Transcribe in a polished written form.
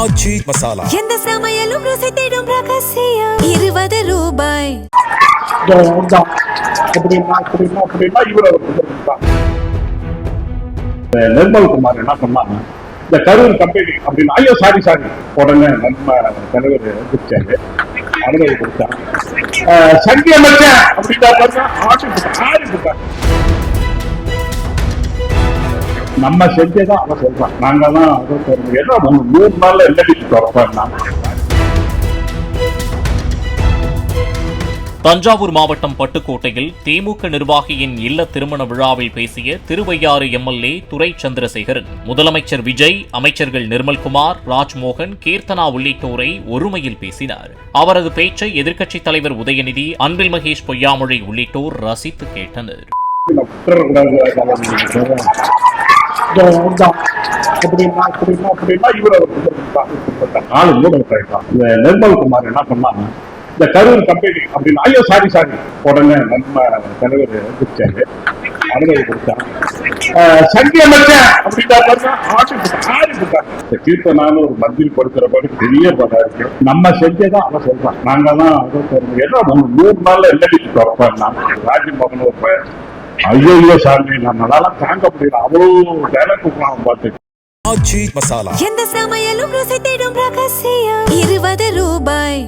ஆச்சி மசாலா எந்த சமையலும் ருசி தேடும் ரகசியம் 20 ரூபாய். நிர்மல் குமார் என்ன பண்ணாங்க, இந்த கரூர் கம்பெனி அப்படின்னு ஐயோ சாரி உடனே நம்ம தலைவர் எதிர்த்தாரு, அனுமதி கொடுத்தாங்க. சங்கி அமைச்சன் அப்படின்னா ஆடி நம்ம செஞ்சதான் அவன் சொல்றான். நாங்க தான் என்ன 3 நாள்ல எல்ஐடி திறப்பேன். தஞ்சாவூர் மாவட்டம் பட்டுக்கோட்டையில் திமுக நிர்வாகியின் இல்ல திருமண விழாவில் பேசிய திருவையாறு எம்எல்ஏ துரை சந்திரசேகரன் முதலமைச்சர் விஜய், அமைச்சர்கள் நிர்மல்குமார், ராஜ்மோகன், கீர்த்தனா உள்ளிட்டோரை ஒருமையில் பேசினார். அவரது பேச்சை எதிர்க்கட்சித் தலைவர் உதயநிதி, அன்பில் மகேஷ் பொய்யாமொழி உள்ளிட்டோர் ரசித்து கேட்டனர். நிர்மல் குமார் என்ன பண்ணாங்க, இந்த கரூர் கம்பெனி அப்படின்னு ஐயோ சாரி உடனே நம்ம தலைவர் எதிர்த்தாரு, அனுமதி கொடுத்தாங்க. சங்கி அமைச்சன் அப்படின்னா ஆடி கீர்த்தனான்னு ஒரு மந்திரி கொடுக்கிற மாதிரி பெரிய படம் இருக்கு. நம்ம செஞ்சதான் அவன் சொல்றான். நாங்க தான் என்ன 3 நாள்ல எல்ஐடி திறப்பேன். ராஜ்மோகன் ஒரு ஐயோ சாமி நம்மளால தாங்க முடியல, அவ்வளவு டைலாக் கொடுக்கலாம் பார்த்து. ஆச்சி மசாலா எந்த சமையலும் ருசி தேடும் ரகசியம் 20 ரூபாய்.